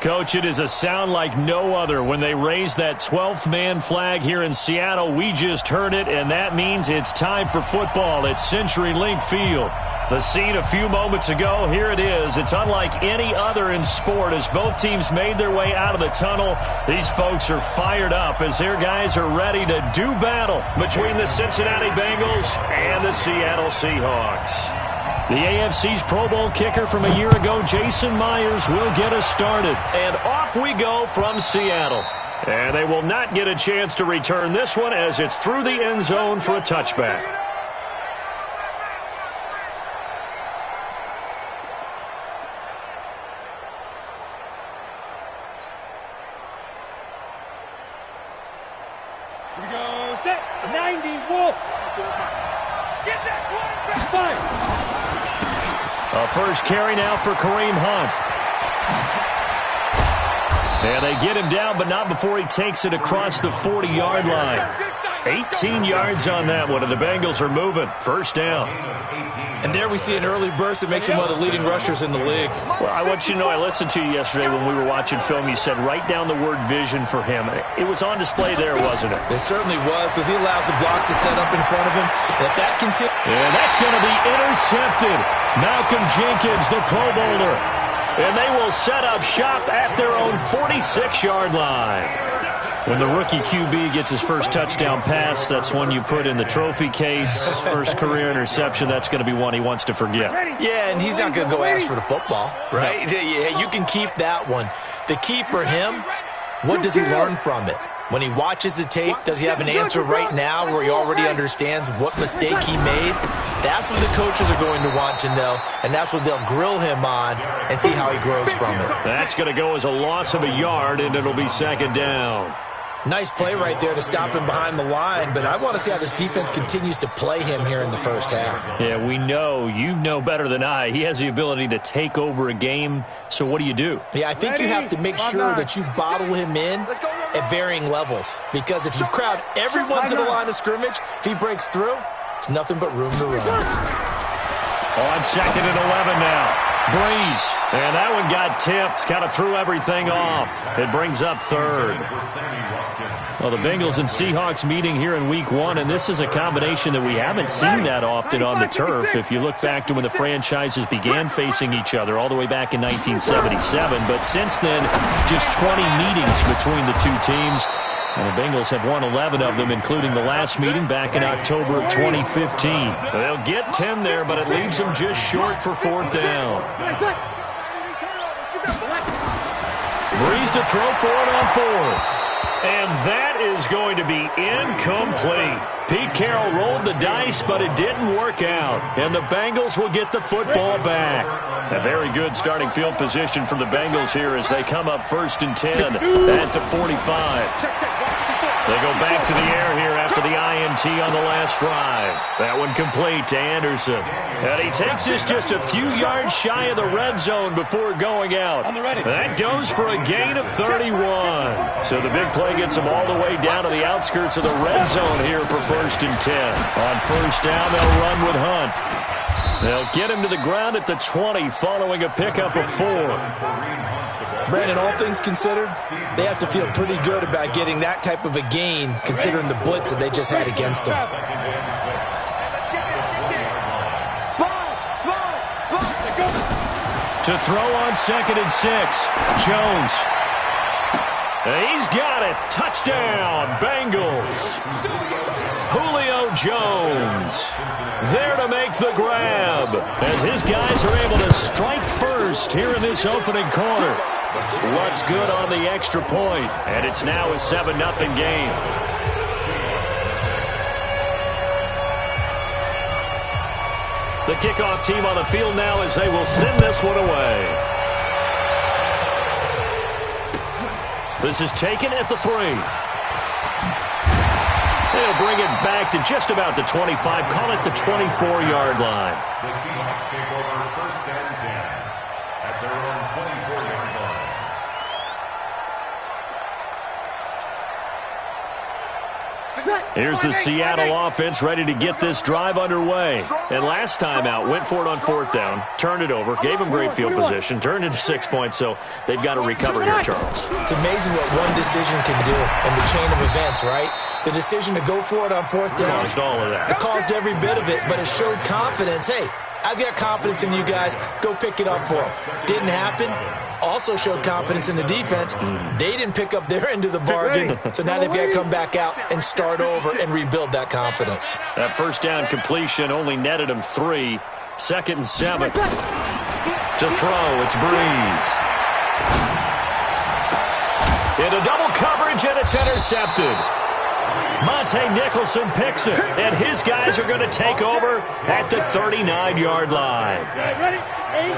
Coach, it is a sound like no other when they raise that 12th man flag here in Seattle. We just heard it, and that means it's time for football at CenturyLink Field. The scene a few moments ago, here it is. It's unlike any other in sport as both teams made their way out of the tunnel. These folks are fired up as their guys are ready to do battle between the Cincinnati Bengals and the Seattle Seahawks. The AFC's Pro Bowl kicker from a year ago, Jason Myers, will get us started. And off we go from Seattle. And they will not get a chance to return this one as it's through the end zone for a touchback. Here we go, set, 90, Wolf. Get that quarterback. Fight. A first carry now for Kareem Hunt. And they get him down, but not before he takes it across the 40-yard line. 18 yards on that one, and the Bengals are moving. First down. And there we see an early burst that makes him one of the leading rushers in the league. Well, I want you to know, I listened to you yesterday when we were watching film. You said write down the word vision for him. It was on display there, wasn't it? It certainly was, because he allows the blocks to set up in front of him. And if that continues... And that's going to be intercepted. Malcolm Jenkins, the Pro Bowler. And they will set up shop at their own 46-yard line. When the rookie QB gets his first touchdown pass, that's one you put in the trophy case. First career interception, that's going to be one he wants to forget. Yeah, and he's not going to go ask for the football, right? No. Yeah, you can keep that one. The key for him, what does he learn from it? When he watches the tape, does he have an answer right now where he already understands what mistake he made? That's what the coaches are going to want to know, and that's what they'll grill him on and see how he grows from it. That's going to go as a loss of a yard, and it'll be second down. Nice play right there to stop him behind the line, but I want to see how this defense continues to play him here in the first half. Yeah, we know. You know better than I. He has the ability to take over a game, so what do? Yeah, I think you have to make sure that you bottle him in at varying levels, because if you crowd everyone to the line of scrimmage, if he breaks through, it's nothing but room to run. On second and 11 now. Breeze, and that one got tipped, kind of threw everything off. It brings up third. Well, the Bengals and Seahawks meeting here in Week 1, and this is a combination that we haven't seen that often on the turf. If you look back to when the franchises began facing each other all the way back in 1977, but since then, just 20 meetings between the two teams. And the Bengals have won 11 of them, including the last meeting back in October of 2015. They'll get 10 there, but it leaves them just short for fourth down. Breeze to throw for it on fourth. And that is going to be incomplete. Pete Carroll rolled the dice, but it didn't work out. And the Bengals will get the football back. A very good starting field position for the Bengals here as they come up first and 10 at the 45. They go back to the air here after the INT on the last drive. That one complete to Anderson. And he takes this just a few yards shy of the red zone before going out. That goes for a gain of 31. So the big play gets him all the way down to the outskirts of the red zone here for first and 10. On first down, they'll run with Hunt. They'll get him to the ground at the 20 following a pickup of 4. Brandon, all things considered, they have to feel pretty good about getting that type of a gain considering the blitz that they just had against them. To throw on second and 6, Jones. He's got it. Touchdown, Bengals. Julio Jones there to make the grab as his guys are able to strike first here in this opening quarter. What's good on the extra point, and it's now a 7-0 game. The kickoff team on the field now as they will send this one away. This is taken at the 3. They'll bring it back to just about the 25, call it the 24-yard line. The Seahawks take over first and 10 at their own 24-yard line. Here's the Seattle offense ready to get this drive underway. And last time out, went for it on fourth down, turned it over, gave them great field position, turned into 6 points, so they've got to recover here, Charles. It's amazing what one decision can do in the chain of events, right? The decision to go for it on fourth down. Caused all of that. It caused every bit of it, but it showed confidence. Hey, I've got confidence in you guys. Go pick it up for them. Didn't happen. Also showed confidence in the defense. They didn't pick up their end of the bargain, so now they've got to come back out and start over and rebuild that confidence. That first down completion only netted him 3. 2nd and 7. To throw, it's Breeze. Into double coverage, and it's intercepted. Monte Nicholson picks it, and his guys are going to take over at the 39-yard line.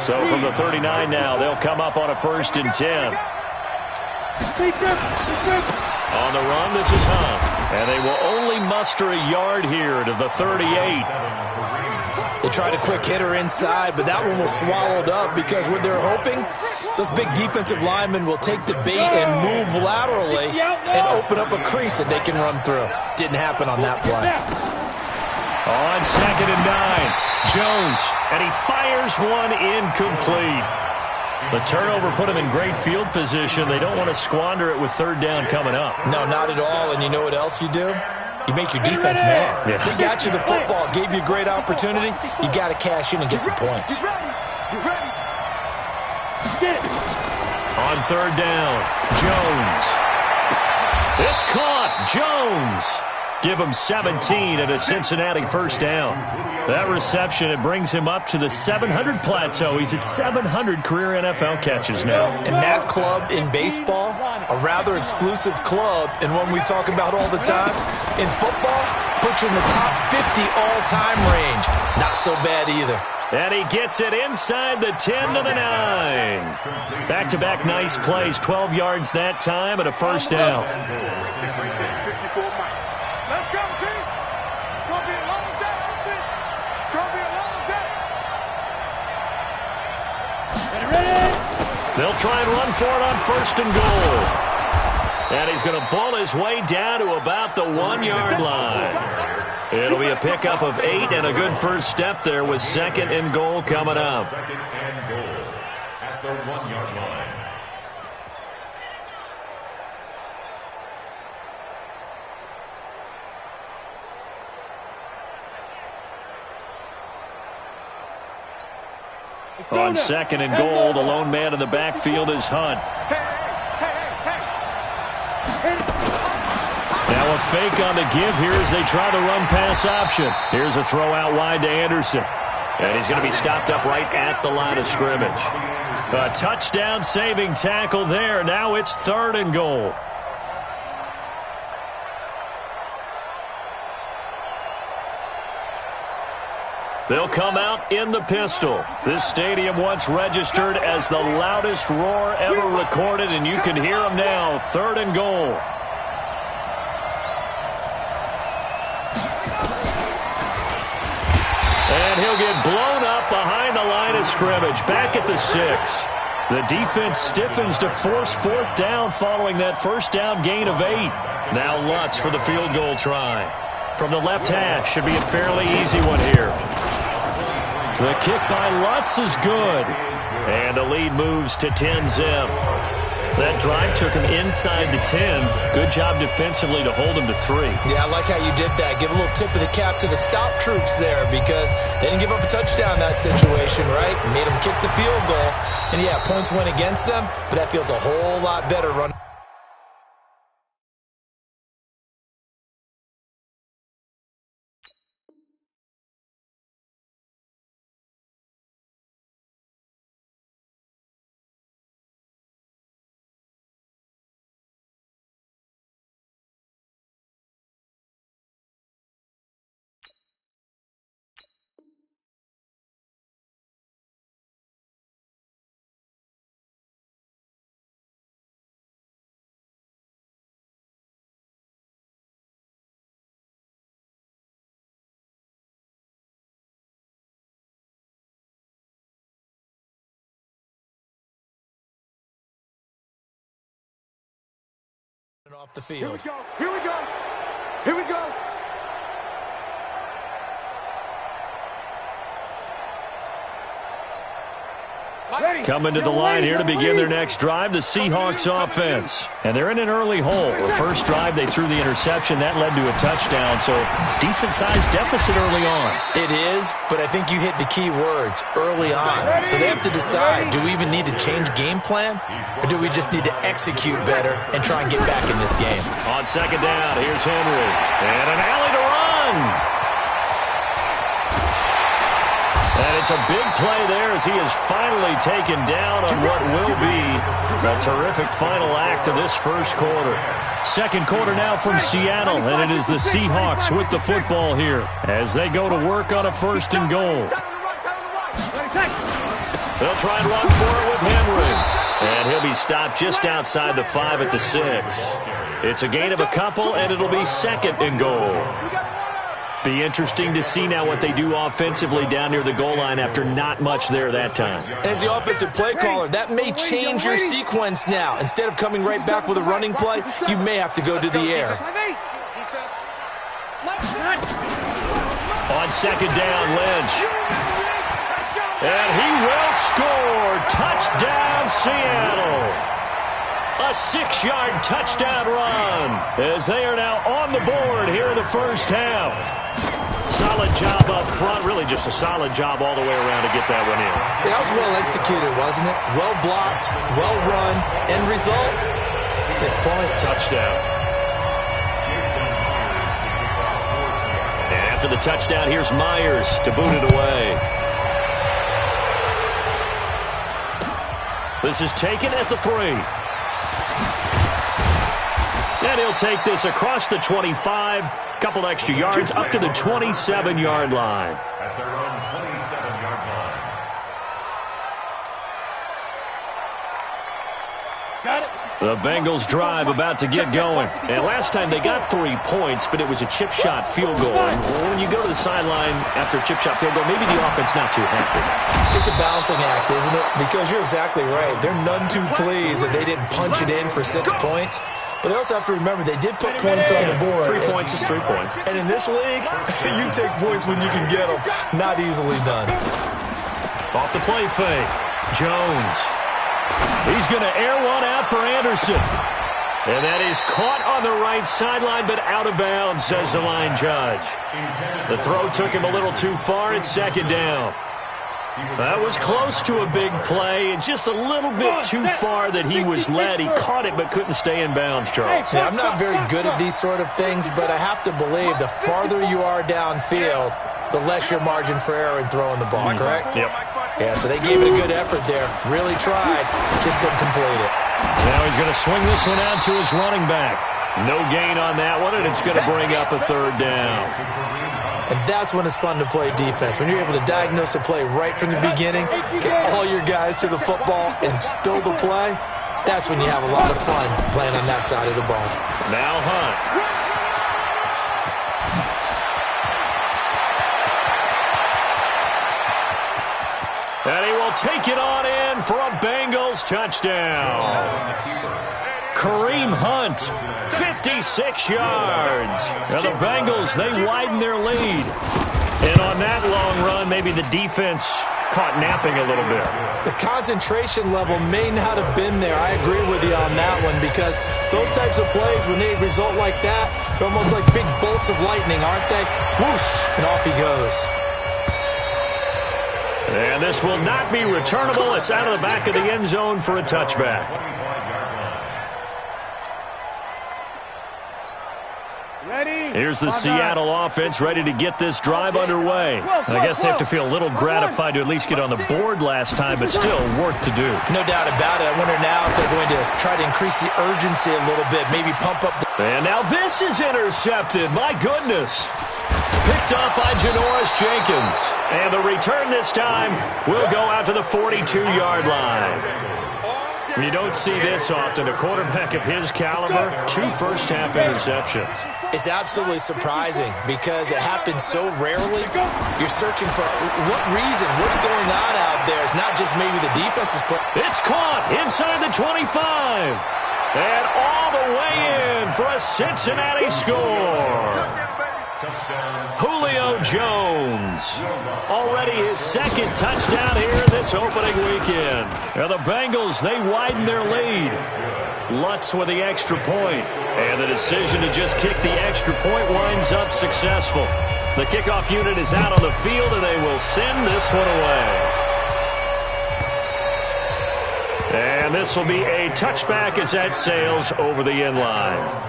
So from the 39 now, they'll come up on a 1st and 10. On the run, this is Hunt. And they will only muster a yard here to the 38. They tried a quick hitter inside, but that one was swallowed up because what they're hoping, those big defensive linemen will take the bait and move laterally and open up a crease that they can run through. Didn't happen on that play. On 2nd and 9, Jones, and he fires one incomplete. The turnover put him in great field position. They don't want to squander it with 3rd down coming up. No, not at all. And you know what else you do? You make your defense mad. Yeah. They got you the football, gave you a great opportunity. You got to cash in and get some points. On 3rd down, Jones. It's caught. Jones. Give him 17 and a Cincinnati 1st down. That reception, it brings him up to the 700 plateau. He's at 700 career NFL catches now. And that club in baseball, a rather exclusive club, and one we talk about all the time, in football, puts you in the top 50 all-time range. Not so bad either. And he gets it inside the 10 to the 9. Back-to-back nice plays, 12 yards that time and a 1st down. Let's go, team. It's going to be a long day, offense. It's going to be a long day. Ready? They'll try and run for it on 1st and goal. And he's going to bull his way down to about the 1-yard line. It'll be a pickup of 8 and a good first step there with 2nd and goal coming up. 2nd and goal at the 1-yard line. On 2nd and goal, the lone man in the backfield is Hunt. Now a fake on the give here as they try the run-pass option. Here's a throw out wide to Anderson. And he's going to be stopped up right at the line of scrimmage. A touchdown-saving tackle there. Now it's 3rd and goal. They'll come out in the pistol. This stadium once registered as the loudest roar ever recorded, and you can hear them now. 3rd and goal. And he'll get blown up behind the line of scrimmage. Back at the 6. The defense stiffens to force 4th down following that 1st down gain of 8. Now Lutz for the field goal try. From the left hash, should be a fairly easy one here. The kick by Lutz is good. And the lead moves to 10-zip. That drive took him inside the 10. Good job defensively to hold him to 3. Yeah, I like how you did that. Give a little tip of the cap to the stop troops there because they didn't give up a touchdown in that situation, right? Made them kick the field goal. And, yeah, points went against them, but that feels a whole lot better running. Off the field. Here we go. Here we go. Coming to the line here to begin their next drive, the Seahawks offense. And they're in an early hole. The first drive, they threw the interception. That led to a touchdown, so decent-sized deficit early on. It is, but I think you hit the key words, early on. So they have to decide, do we even need to change game plan, or do we just need to execute better and try and get back in this game? On second down, here's Henry. And an alley to run. And it's a big play there as he is finally taken down on what will be a terrific final act of this first quarter. Second quarter now from Seattle, and it is the Seahawks with the football here as they go to work on a first and goal. They'll try and run for it with Henry. And he'll be stopped just outside the 5 at the 6. It's a gain of a couple, and it'll be second and goal. Be interesting to see now what they do offensively down near the goal line after not much there that time. As the offensive play caller, that may change your sequence now. Instead of coming right back with a running play, you may have to go to the air. On second down, Lynch. And he will score. Touchdown, Seattle. A 6-yard touchdown run as they are now on the board here in the first half. Solid job up front. Really just a solid job all the way around to get that one in. Yeah, that was well executed, wasn't it? Well blocked, well run. End result, 6 points. Touchdown. And after the touchdown, here's Myers to boot it away. This is taken at the 3. And he'll take this across the 25, couple extra yards up to the 27-yard line. At their own 27-yard line. Got it. The Bengals drive about to get going. And last time they got 3 points, but it was a chip shot field goal. And when you go to the sideline after a chip shot field goal, maybe the offense not too happy. It's a balancing act, isn't it? Because you're exactly right. They're none too pleased that they didn't punch it in for 6 points. But they also have to remember they did put points on the board. 3 points is 3 points. And in this league, you take points when you can get them. Not easily done. Off the play fake. Jones. He's going to air one out for Anderson. And that is caught on the right sideline, but out of bounds, says the line judge. The throw took him a little too far. It's second down. That was close to a big play, and just a little bit too far that he was led. He caught it but couldn't stay in bounds, Charles. Yeah, I'm not very good at these sort of things, but I have to believe the farther you are downfield, the less your margin for error in throwing the ball, correct? Yep. Yeah, so they gave it a good effort there. Really tried, just couldn't complete it. Now he's going to swing this one out to his running back. No gain on that one, and it's going to bring up a third down. And that's when it's fun to play defense. When you're able to diagnose a play right from the beginning, get all your guys to the football, and spill the play, that's when you have a lot of fun playing on that side of the ball. Now Hunt. And he will take it on in for a Bengals touchdown. Kareem Hunt, 56 yards. Now the Bengals, they widen their lead. And on that long run, maybe the defense caught napping a little bit. The concentration level may not have been there. I agree with you on that one because those types of plays, when they result like that, they're almost like big bolts of lightning, aren't they? Whoosh, and off he goes. And this will not be returnable. It's out of the back of the end zone for a touchback. Here's the Seattle offense ready to get this drive underway. I guess they have to feel a little gratified to at least get on the board last time, but still work to do. No doubt about it. I wonder now if they're going to try to increase the urgency a little bit, maybe pump up the... And now this is intercepted. My goodness. Picked up by Janoris Jenkins. And the return this time will go out to the 42-yard line. You don't see this often. A quarterback of his caliber, 2 first-half interceptions. It's absolutely surprising because it happens so rarely. You're searching for what reason, what's going on out there. It's not just maybe the defense is playing. It's caught inside the 25. And all the way in for a Cincinnati score. Julio Jones, already his second touchdown here this opening weekend. And the Bengals, they widen their lead. Lutz with the extra point. And the decision to just kick the extra point winds up successful. The kickoff unit is out on the field, and they will send this one away. And this will be a touchback as that sails over the end line.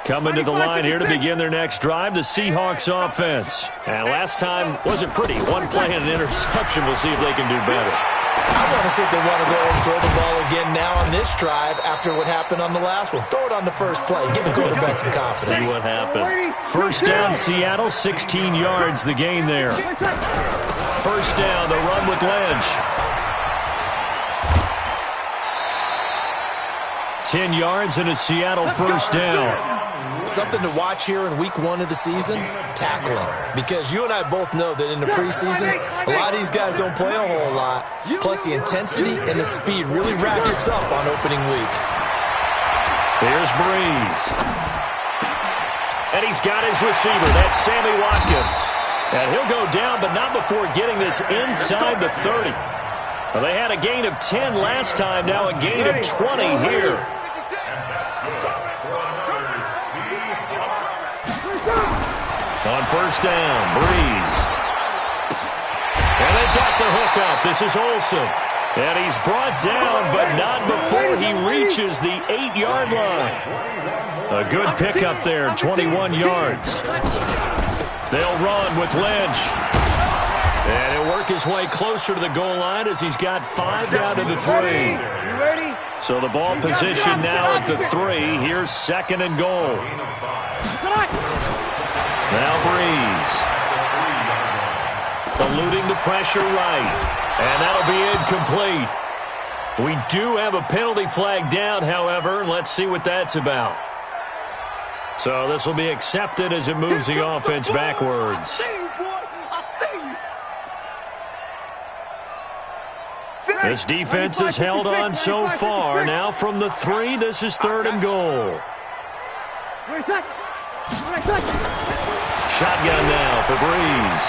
Coming to the line here to begin their next drive, the Seahawks offense. And last time wasn't pretty. One play and an interception. We'll see if they can do better. I want to see if they want to go ahead and throw the ball again now on this drive after what happened on the last one. Throw it on the first play. Give the quarterback some confidence. See what happens. First down, Seattle, 16 yards, the gain there. First down, the run with Lynch. 10 yards and a Seattle first down. Something to watch here in week 1 of the season, tackling. Because you and I both know that in the preseason, a lot of these guys don't play a whole lot. Plus the intensity and the speed really ratchets up on opening week. Here's Breeze. And he's got his receiver. That's Sammy Watkins. And he'll go down, but not before getting this inside the 30. Well, they had a gain of 10 last time, now a gain of 20 here. On first down, Breeze. And they got the hook up. This is Olsen. And he's brought down, but not before he reaches the 8-yard line. A good pickup there, 21 yards. They'll run with Lynch. And he'll work his way closer to the goal line as he's got 5 down to the 3. So the ball position now at the 3. Here's second and goal. Now Breeze. Eluding the pressure right. And that'll be incomplete. We do have a penalty flag down, however. Let's see what that's about. So this will be accepted as it moves the offense backwards. This defense has held on so far. Now from the 3, this is third and goal. Shotgun now for Breeze.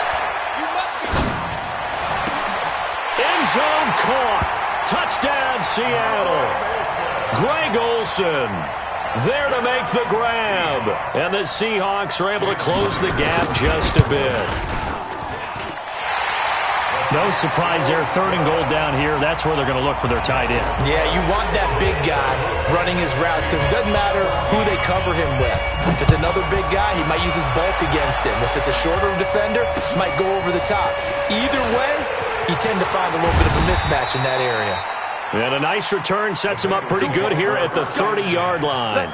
End zone caught. Touchdown, Seattle. Greg Olsen there to make the grab. And the Seahawks are able to close the gap just a bit. No surprise there. Third and goal down here. That's where they're going to look for their tight end. Yeah, you want that big guy running his routes because it doesn't matter who they cover him with. If it's another big guy, he might use his bulk against him. If it's a shorter defender, he might go over the top. Either way, you tend to find a little bit of a mismatch in that area. And a nice return sets him up pretty good here at the 30-yard line.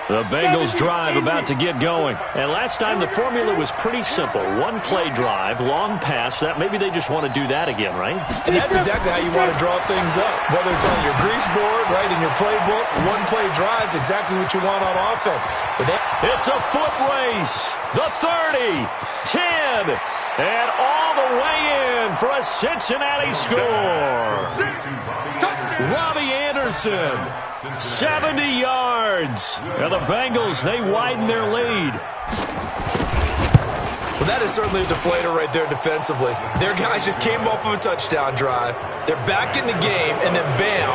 The Bengals drive about to get going. And last time the formula was pretty simple. One-play drive, long pass. That maybe they just want to do that again, right? And that's exactly how you want to draw things up. Whether it's on your grease board, right, in your playbook, one-play drive is exactly what you want on offense. But it's a foot race. The 30, 10, and all the way in for a Cincinnati score. Robbie Anderson. 70 yards. And the Bengals, they widen their lead. Well, that is certainly a deflator right there defensively. Their guys just came off of a touchdown drive. They're back in the game, and then bam,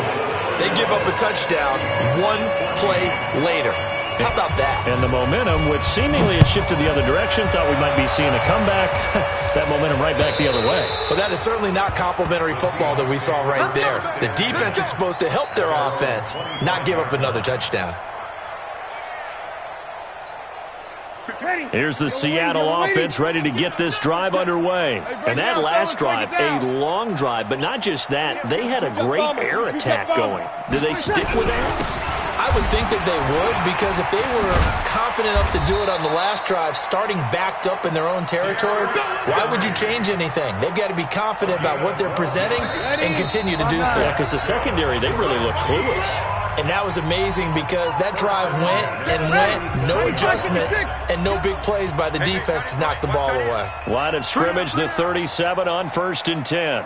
they give up a touchdown one play later. How about that? And the momentum, which seemingly has shifted the other direction, thought we might be seeing a comeback. That momentum right back the other way. Well, that is certainly not complimentary football that we saw right there. The defense is supposed to help their offense, not give up another touchdown. Here's the Seattle offense ready to get this drive underway. And that last drive, a long drive, but not just that. They had a great air attack going. Did they stick with that? I would think that they would, because if they were confident enough to do it on the last drive, starting backed up in their own territory, why would you change anything? They've got to be confident about what they're presenting and continue to do so. Yeah, because the secondary, they really look clueless. And that was amazing because that drive went, no adjustments, and no big plays by the defense to knock the ball away. Line of scrimmage, the 37 on 1st and 10.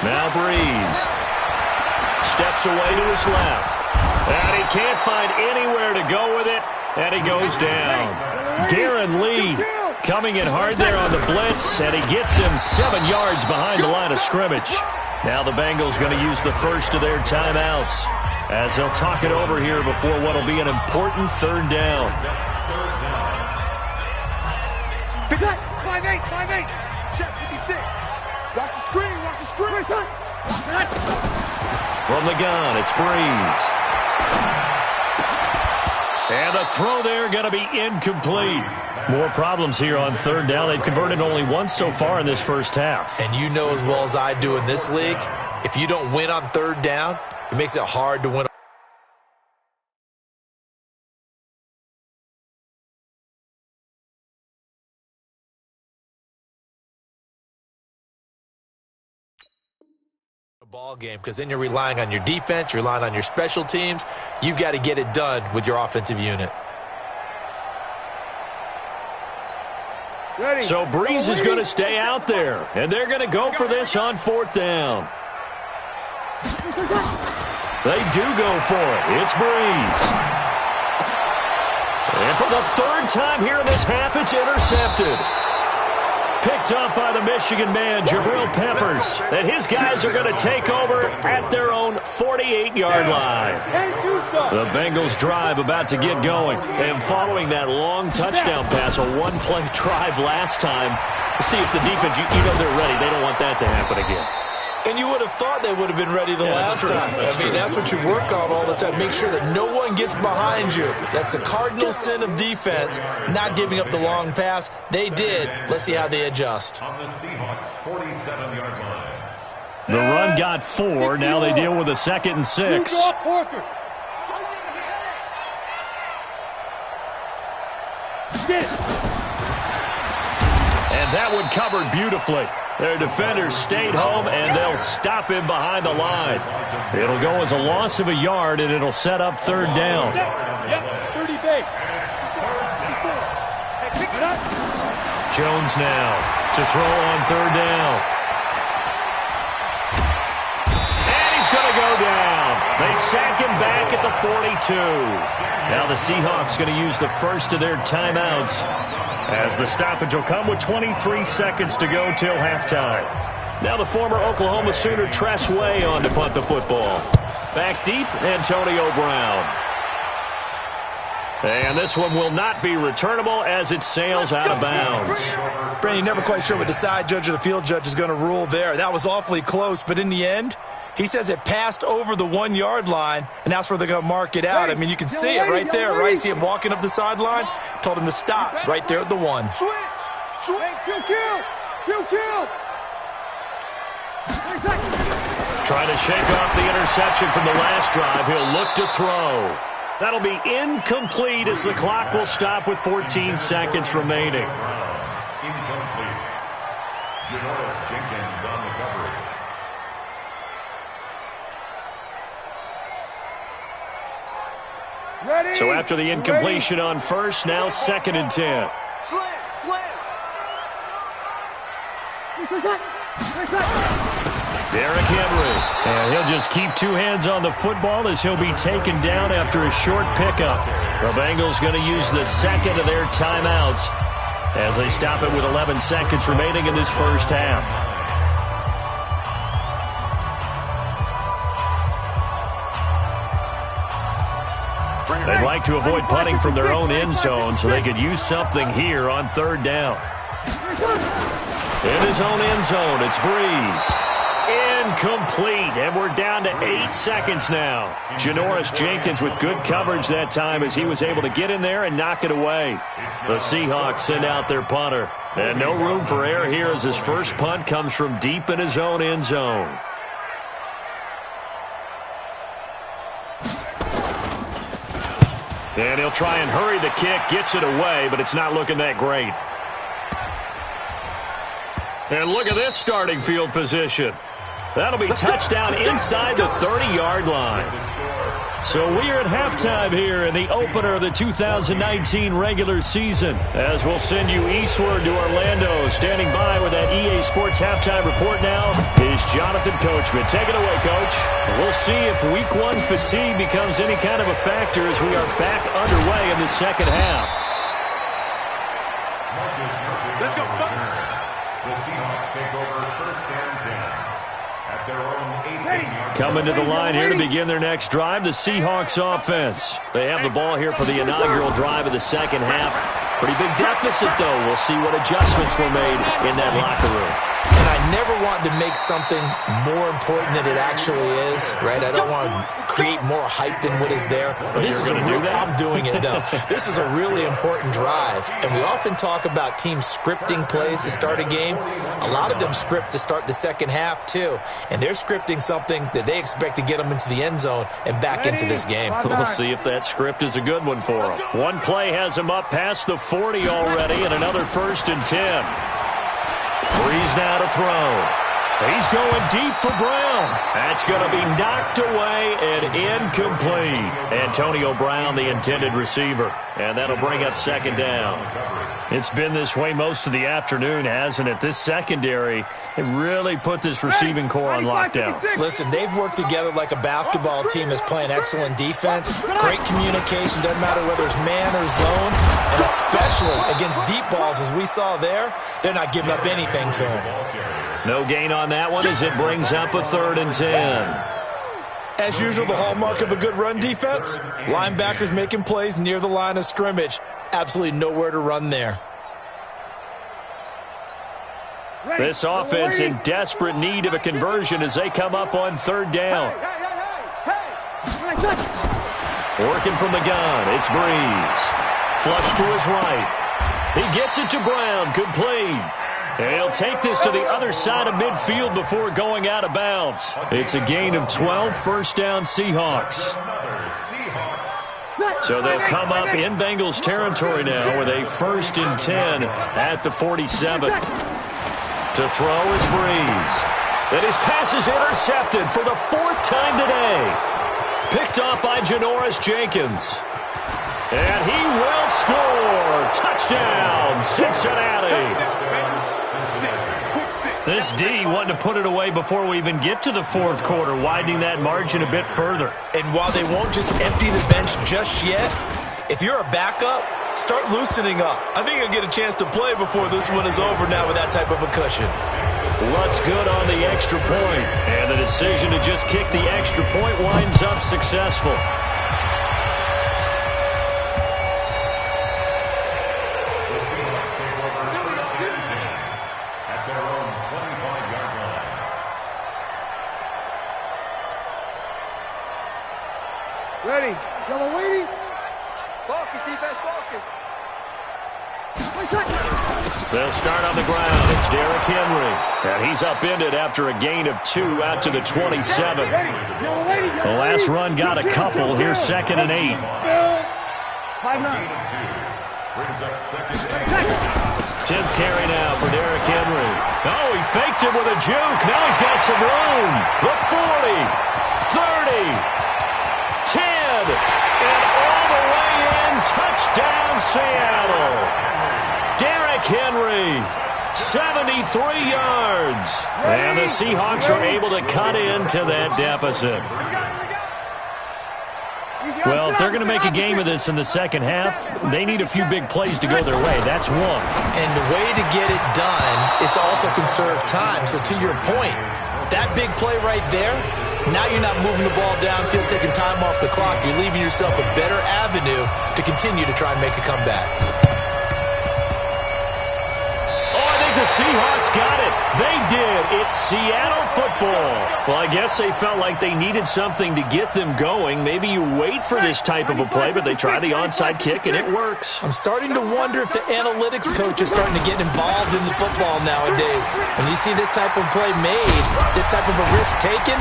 Now Breeze steps away to his left. And he can't find anywhere to go with it, and he goes down. Darren Lee coming in hard there on the blitz, and he gets him 7 yards behind the line of scrimmage. Now the Bengals going to use the first of their timeouts as they'll talk it over here before what will be an important 3rd down. 5-8, 5-8. Check 56. Watch the screen, watch the screen. From the gun, it's Breeze. And the throw there going to be incomplete. More problems here on 3rd down. They've converted only once so far in this first half. And you know as well as I do in this league, if you don't win on 3rd down, it makes it hard to win. Ball game, because then you're relying on your defense, you're relying on your special teams. You've got to get it done with your offensive unit. Ready. So Breeze is going to stay out there, and they're going to go for this on 4th down. They do go for it. It's Breeze. And for the 3rd time here in this half, it's intercepted. Picked up by the Michigan man, Jabril Peppers. And his guys are going to take over at their own 48-yard line. The Bengals drive about to get going. And following that long touchdown pass, a one-play drive last time, to see if the defense, you know they're ready. They don't want that to happen again. And you would have thought they would have been ready the last time. That's what you work on all the time. Make sure that no one gets behind you. That's the cardinal sin of defense, not giving up the long pass. They did. Let's see how they adjust. On the Seahawks 47-yard line. The run got 4. Now they deal with a 2nd and 6. And that one covered beautifully. Their defenders stayed home, and they'll stop him behind the line. It'll go as a loss of a yard, and it'll set up 3rd down. Yep, 30 base. Jones now to throw on 3rd down. And he's going to go down. They sack him back at the 42. Now the Seahawks going to use the first of their timeouts, as the stoppage will come with 23 seconds to go till halftime. Now the former Oklahoma Sooner Tress Way on to punt the football. Back deep, Antonio Brown. And this one will not be returnable as it sails out of bounds. Brandon, never quite sure what the side judge or the field judge is going to rule there. That was awfully close, but in the end, he says it passed over the 1-yard line, and that's where they're going to mark it out. I mean, you can see it right there, right? See him walking up the sideline. Told him to stop right there at the 1. Switch. Kill. Trying to shake off the interception from the last drive. He'll look to throw. That'll be incomplete as the clock will stop with 14 seconds remaining. Incomplete. Janoris Jenkins on the coverage. Ready. So after the incompletion on first, now 2nd and 10. Derrick Henry. And he'll just keep 2 hands on the football as he'll be taken down after a short pickup. The Bengals going to use the 2nd of their timeouts as they stop it with 11 seconds remaining in this first half. They'd like to avoid punting from their own end zone so they could use something here on 3rd down. In his own end zone, it's Breeze. Incomplete, and we're down to 8 seconds now. Janoris Jenkins with good coverage that time as he was able to get in there and knock it away. The Seahawks send out their punter. And no room for error here as his first punt comes from deep in his own end zone. And he'll try and hurry the kick, gets it away, but it's not looking that great. And look at this starting field position. That'll be touchdown inside the 30-yard line. So we are at halftime here in the opener of the 2019 regular season. As we'll send you eastward to Orlando. Standing by with that EA Sports halftime report now is Jonathan Coachman. Take it away, Coach. We'll see if Week 1 fatigue becomes any kind of a factor as we are back underway in the second half. Let's go. The Seahawks take over first and 10. At their own 18-yard Coming to the line here to begin their next drive, the Seahawks offense. They have the ball here for the inaugural drive of the second half. Pretty big deficit, though. We'll see what adjustments were made in that locker room. And I never want to make something more important than it actually is, right? I don't want to create more hype than what is there. But this is I'm doing it, though. This is a really important drive. And we often talk about teams scripting plays to start a game. A lot of them script to start the second half, too. And they're scripting something that they expect to get them into the end zone and back into this game. We'll see if that script is a good one for them. One play has them up past the 40 already, and another 1st and 10. Breeze now to throw. He's going deep for Brown. That's going to be knocked away and incomplete. Antonio Brown, the intended receiver. And that'll bring up second down. It's been this way most of the afternoon, hasn't it? This secondary, it really put this receiving core on lockdown. Listen, they've worked together like a basketball team that's playing excellent defense. Great communication, doesn't matter whether it's man or zone. And especially against deep balls, as we saw there, they're not giving up anything to him. No gain on that one as it brings up a 3rd and 10. As usual, the hallmark of a good run defense, linebackers making plays near the line of scrimmage. Absolutely nowhere to run there. This offense in desperate need of a conversion as they come up on 3rd down. Working from the gun, it's Breeze. Flush to his right. He gets it to Brown, complete. And he'll take this to the other side of midfield before going out of bounds. It's a gain of 12, 1st down Seahawks. So they'll come up in Bengals territory now with a 1st and 10 at the 47. To throw is Breeze. And his pass is intercepted for the 4th time today. Picked off by Janoris Jenkins. And he will score. Touchdown, Cincinnati. This D wanted to put it away before we even get to the 4th quarter, widening that margin a bit further. And while they won't just empty the bench just yet, if you're a backup, start loosening up. I think you'll get a chance to play before this one is over now with that type of a cushion. What's good on the extra point? And the decision to just kick the extra point winds up successful. Ready. Double waiting. Focus, defense, focus. They'll start on the ground. It's Derrick Henry. And he's upended after a gain of 2 out to the 27. The last run got a couple. Here's 2nd and 8. 5-9. 10th carry now for Derrick Henry. Oh, he faked it with a juke. Now he's got some room. The 40, 30. 10, and all the way in, touchdown Seattle. Derrick Henry, 73 yards. And the Seahawks are able to cut into that deficit. Well, if they're going to make a game of this in the second half, they need a few big plays to go their way. That's one. And the way to get it done is to also conserve time. So to your point, that big play right there, now you're not moving the ball downfield, taking time off the clock. You're leaving yourself a better avenue to continue to try and make a comeback. Oh, I think the Seahawks got it. They did. It's Seattle football. Well, I guess they felt like they needed something to get them going. Maybe you wait for this type of a play, but they try the onside kick, and it works. I'm starting to wonder if the analytics coach is starting to get involved in the football nowadays. When you see this type of play made, this type of a risk taken,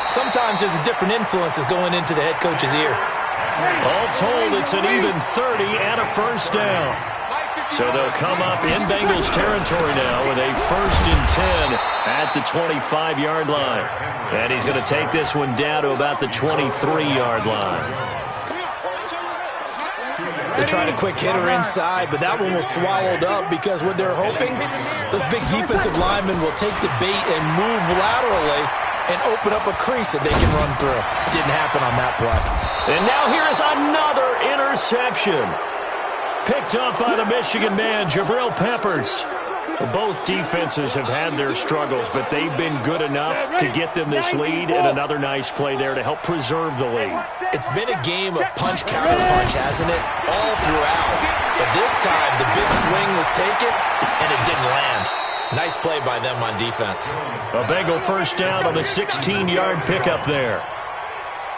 sometimes there's a different influences going into the head coach's ear. All told, it's an even 30 and a 1st down. So they'll come up in Bengals territory now with a 1st and 10 at the 25-yard line. And he's going to take this one down to about the 23-yard line. They tried a quick hitter inside, but that one was swallowed up because what they're hoping, those big defensive linemen will take the bait and move laterally and open up a crease that they can run through. Didn't happen on that play. And now here is another interception. Picked up by the Michigan man, Jabril Peppers. Both defenses have had their struggles, but they've been good enough to get them this lead, and another nice play there to help preserve the lead. It's been a game of punch, counter punch, hasn't it? All throughout. But this time, the big swing was taken, and it didn't land. Nice play by them on defense. A Bengal 1st down on the 16-yard pickup there.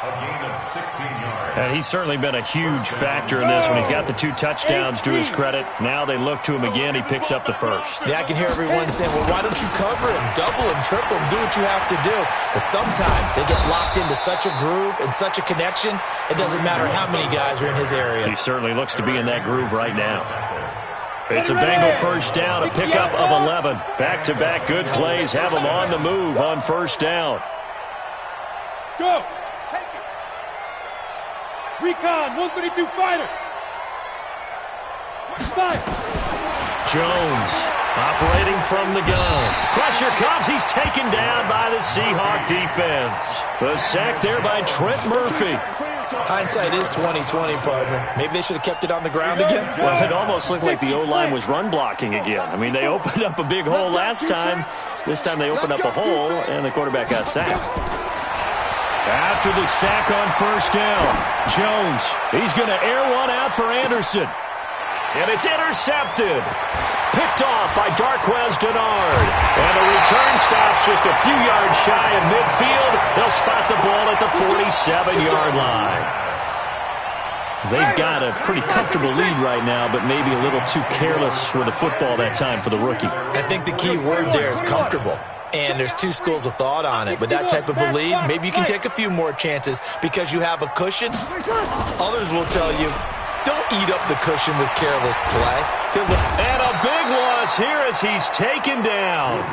A gain of 16 yards. And he's certainly been a huge factor in this one. He's got the 2 touchdowns to his credit. Now they look to him again. He picks up the 1st. Yeah, I can hear everyone saying, well, why don't you cover him, double him, triple him, do what you have to do. But sometimes they get locked into such a groove and such a connection, it doesn't matter how many guys are in his area. He certainly looks to be in that groove right now. It's a Bengal 1st down, a pickup of 11. Back-to-back good plays have him on the move on 1st down. Go. Recon, 132 fighter. Fire. Jones operating from the gun. Pressure comes. He's taken down by the Seahawk defense. The sack there by Trent Murphy. Hindsight is 20/20, partner. Maybe they should have kept it on the ground again. Well, it almost looked like the O-line was run blocking again. I mean, they opened up a big hole last time. This time they opened up a hole, and the quarterback got sacked. After the sack on 1st down, Jones, he's going to air one out for Anderson. And it's intercepted. Picked off by Darqueze Dennard. And the return stops just a few yards shy of midfield. They'll spot the ball at the 47-yard line. They've got a pretty comfortable lead right now, but maybe a little too careless with the football that time for the rookie. I think the key word there is comfortable. And there's 2 schools of thought on it. With that type of a lead, maybe you can take a few more chances because you have a cushion. Others will tell you, don't eat up the cushion with careless play. And a big loss here as he's taken down.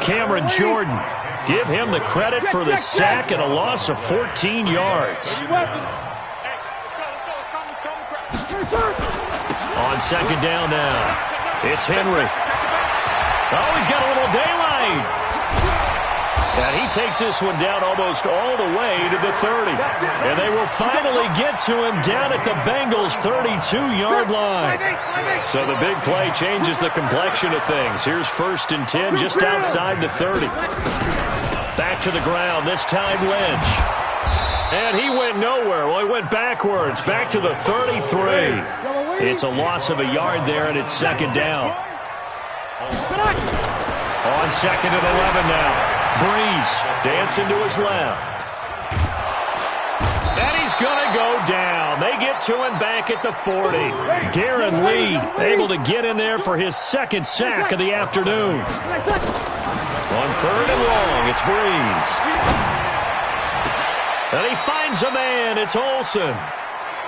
Cameron Jordan, give him the credit for the sack and a loss of 14 yards. On 2nd down now, it's Henry. Oh, he's got a little daylight. And he takes this one down almost all the way to the 30. And they will finally get to him down at the Bengals' 32-yard line. So the big play changes the complexion of things. Here's 1st and 10 just outside the 30. Back to the ground, this time Lynch. And he went nowhere. Well, he went backwards, back to the 33. It's a loss of a yard there, and it's 2nd down. On 2nd and 11 now. Breeze dancing to his left. And he's going to go down. They get to him back at the 40. Darren Lee able to get in there for his 2nd sack of the afternoon. On 3rd and long, it's Breeze. And he finds a man. It's Olsen.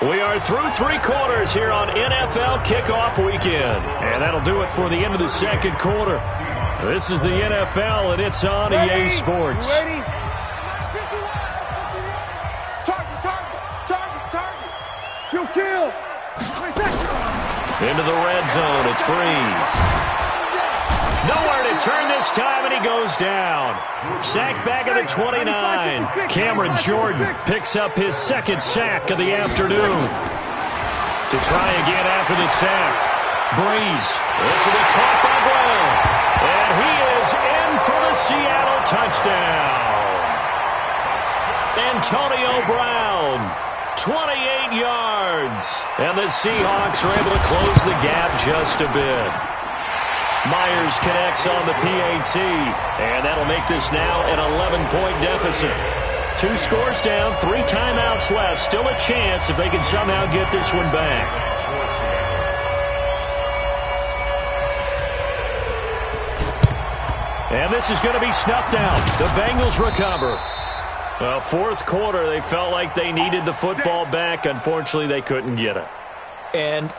We are through 3 quarters here on NFL Kickoff Weekend. And that'll do it for the end of the 2nd quarter. This is the NFL, and it's on EA Sports. Ready? Target. Kill. Into the red zone, it's Breeze. Nowhere to turn this time, and he goes down. Sacked back at the 29. Cameron Jordan picks up his 2nd sack of the afternoon. To try again after the sack. Breeze. This will be caught by Brown. And he is in for the Seattle touchdown. Antonio Brown, 28 yards. And the Seahawks are able to close the gap just a bit. Myers connects on the PAT, and that'll make this now an 11-point deficit. 2 scores down, 3 timeouts left. Still a chance if they can somehow get this one back. And this is going to be snuffed out. The Bengals recover. Well, 4th quarter, they felt like they needed the football back. Unfortunately, they couldn't get it. And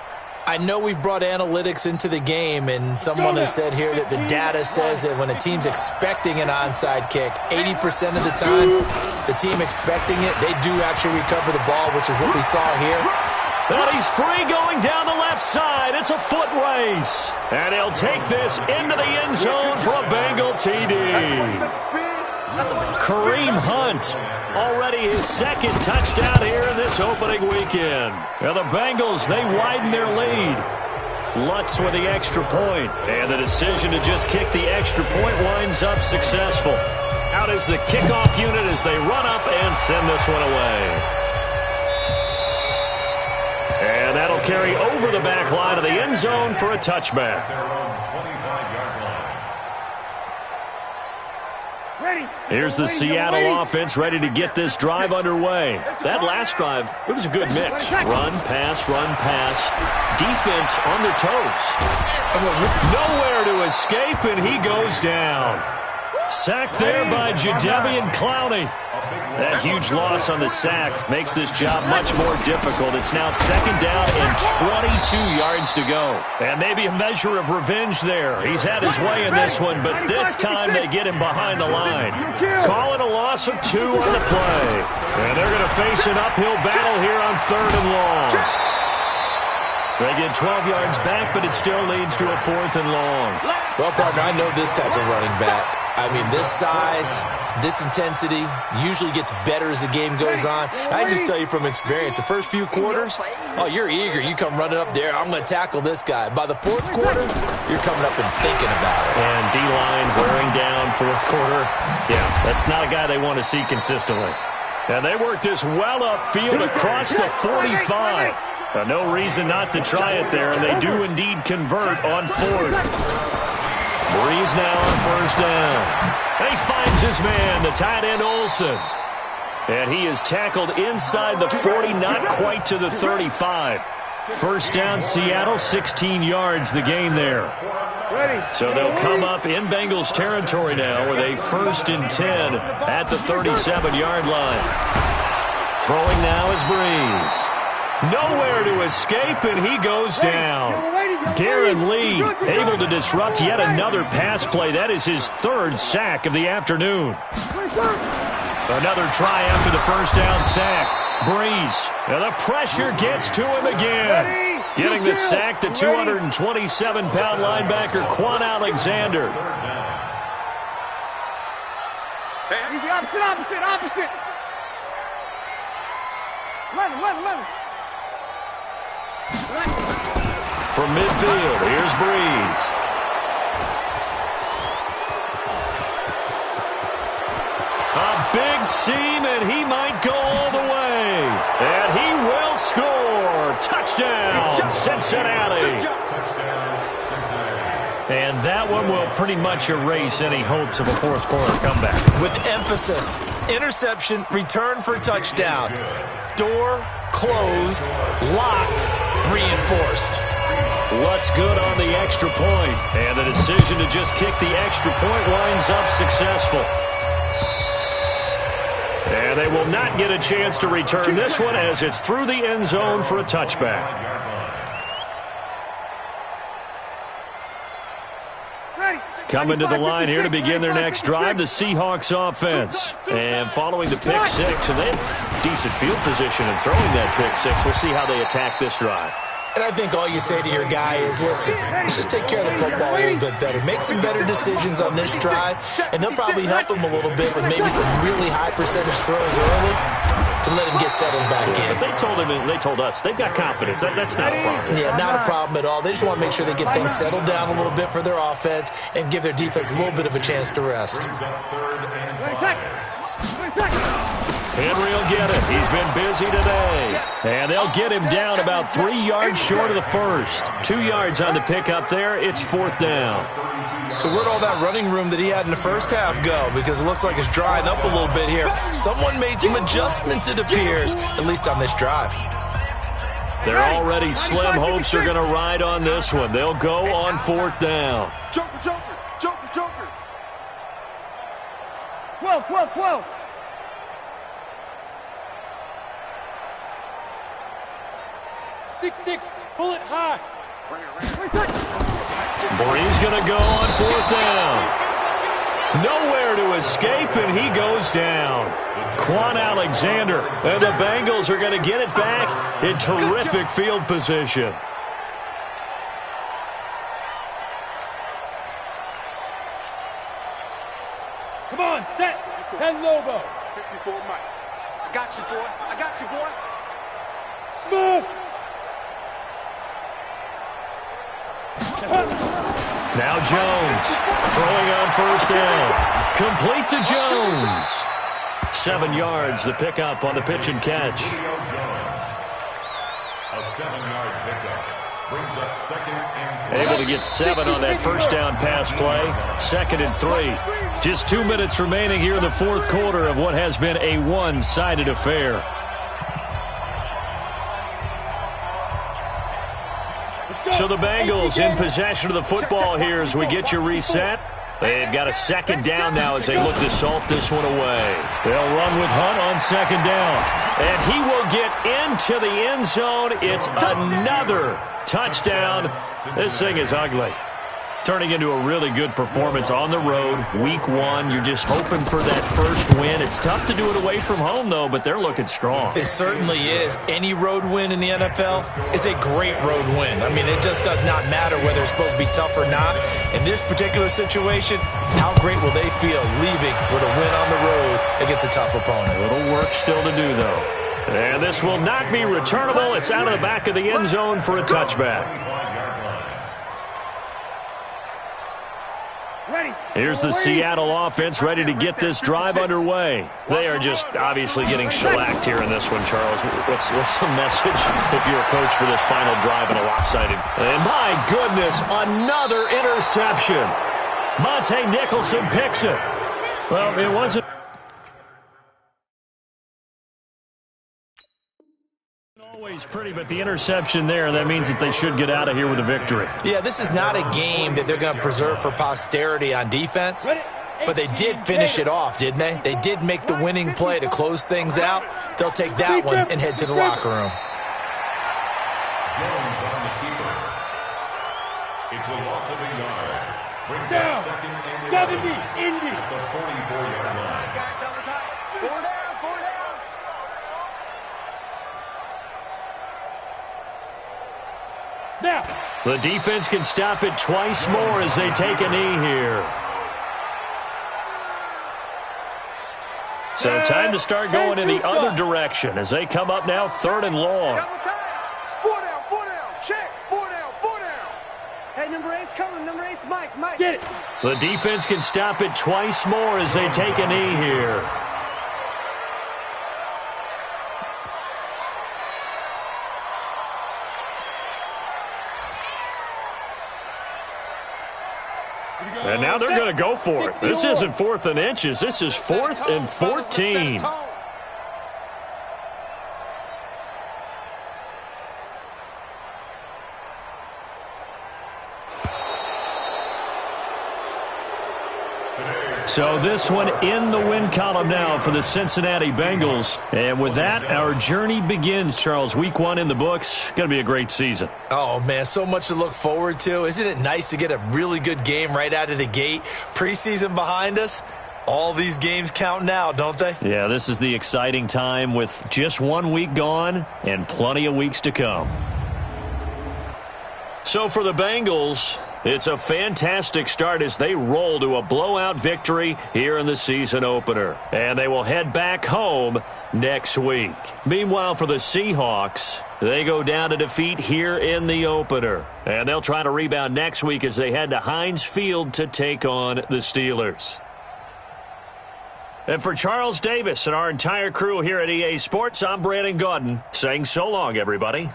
I know we brought analytics into the game, and someone has said here that the data says that when a team's expecting an onside kick, 80% of the time, the team expecting it, they do actually recover the ball, which is what we saw here. And he's free going down the left side. It's a foot race. And he'll take this into the end zone for a Bengal TD. Kareem Hunt, already his second touchdown here in this opening weekend. Now the Bengals, they widen their lead. Lutz with the extra point, and the decision to just kick the extra point winds up successful. Out is the kickoff unit as they run up and send this one away. And that'll carry over the back line of the end zone for a touchback. Here's the Seattle offense ready to get this drive underway. That last drive, it was a good mix. Run, pass, defense on their toes. Nowhere to escape, and he goes down. Sacked there by Jadeveon Clowney. That huge loss on the sack makes this job much more difficult. It's now second down and 22 yards to go. And maybe a measure of revenge there. He's had his way in this one, but this time they get him behind the line. Call it a loss of 2 on the play. And they're going to face an uphill battle here on 3rd and long. They get 12 yards back, but it still leads to a 4th and long. Well, partner, I know this type of running back. I mean, this size, this intensity usually gets better as the game goes on. I just tell you from experience, the first few quarters, oh, you're eager. You come running up there, I'm going to tackle this guy. By the 4th quarter, you're coming up and thinking about it. And D-line wearing down 4th quarter. Yeah, that's not a guy they want to see consistently. And they work this well upfield across the 45. No reason not to try it there, and they do indeed convert on 4th. Breeze now on 1st down. And he finds his man, the tight end Olsen. And he is tackled inside the 40, not quite to the 35. 1st down, Seattle, 16 yards the gain there. So they'll come up in Bengals territory now with a 1st and 10 at the 37-yard line. Throwing now is Breeze. Nowhere to escape, and he goes down. Darren Lee able to disrupt yet another pass play. That is his 3rd sack of the afternoon. Another try after the 1st down sack. Breeze. And the pressure gets to him again. Getting the sack to 227-pound linebacker Quan Alexander. Easy, opposite. 11. From midfield, here's Breeze. A big seam, and he might go all the way. And he will score. Touchdown, Cincinnati. And that one will pretty much erase any hopes of a 4th quarter comeback. With emphasis, interception, return for touchdown. Door closed, locked, reinforced. Lutz good on the extra point, and the decision to just kick the extra point winds up successful. And they will not get a chance to return this one as it's through the end zone for a touchback. Coming to the line here to begin their next drive, the Seahawks offense. And following the pick 6, and they have decent field position in throwing that pick 6. We'll see how they attack this drive. And I think all you say to your guy is, listen, let's just take care of the football a little bit better. Make some better decisions on this drive, and they'll probably help him a little bit with maybe some really high percentage throws early to let him get settled back in. But they told us they've got confidence. That's not a problem. Yeah, not a problem at all. They just want to make sure they get things settled down a little bit for their offense and give their defense a little bit of a chance to rest. Henry will get it. He's been busy today. And they'll get him down about 3 yards short of the 1st. 2 yards on the pickup there. It's 4th down. So where'd all that running room that he had in the first half go? Because it looks like it's drying up a little bit here. Someone made some adjustments, it appears, at least on this drive. They're already slim hopes are going to ride on this one. They'll go on 4th down. Joker. 12. 6-6, pull it high. Brees going to go on 4th down. Nowhere to escape, and he goes down. Quan Alexander, and the Bengals are going to get it back in terrific field position. Come on, set. 10 Lobo. 54 Mike. I got you, boy. I got you, boy. Smooth. Now Jones throwing on 1st down. Complete to Jones. 7 yards, the pickup on the pitch and catch. Julio Jones. A 7-yard pickup. Brings up 2nd and 3. Able to get 7 on that 1st down pass play. 2nd and 3. Just 2 minutes remaining here in the 4th quarter of what has been a one-sided affair. So the Bengals in possession of the football here as we get you reset. They've got a 2nd down now as they look to salt this one away. They'll run with Hunt on 2nd down. And he will get into the end zone. It's another touchdown. This thing is ugly. Turning into a really good performance on the road. Week 1, you're just hoping for that first win. It's tough to do it away from home, though, but they're looking strong. It certainly is. Any road win in the NFL is a great road win. I mean, it just does not matter whether it's supposed to be tough or not. In this particular situation, how great will they feel leaving with a win on the road against a tough opponent? A little work still to do, though. And this will not be returnable. It's out of the back of the end zone for a touchback. Here's the Seattle offense ready to get this drive underway. They are just obviously getting shellacked here in this one, Charles. What's the message if you're a coach for this final drive in a lopsided? And my goodness, another interception. Monte Nicholson picks it. Well, it wasn't always pretty, but the interception there, that means that they should get out of here with a victory. Yeah, this is not a game that they're going to preserve for posterity on defense, but they did finish it off, didn't they? They did make the winning play to close things out. They'll take that one and head to the locker room. Jones on the keeper. It's a loss of a yard. Brings Down. up 2nd and 70, 11 Indy. at the 44-yard line. 4 down, 4 down. Now. The defense can stop it twice more as they take a knee here. So time to start going in the other direction as they come up now 3rd and long. 4 down. Check. 4 down, 4 down. Hey, number 8's coming. Number 8's Mike. Get it. The defense can stop it twice more as they take a knee here. And now they're going to go for it. This isn't 4th and inches. This is 4th and 14. So this one in the win column now for the Cincinnati Bengals. And with that, our journey begins, Charles. Week 1 in the books. Going to be a great season. Oh, man, so much to look forward to. Isn't it nice to get a really good game right out of the gate? Preseason behind us. All these games count now, don't they? Yeah, this is the exciting time with just 1 week gone and plenty of weeks to come. So for the Bengals, it's a fantastic start as they roll to a blowout victory here in the season opener. And they will head back home next week. Meanwhile, for the Seahawks, they go down to defeat here in the opener. And they'll try to rebound next week as they head to Heinz Field to take on the Steelers. And for Charles Davis and our entire crew here at EA Sports, I'm Brandon Gaudin saying so long, everybody.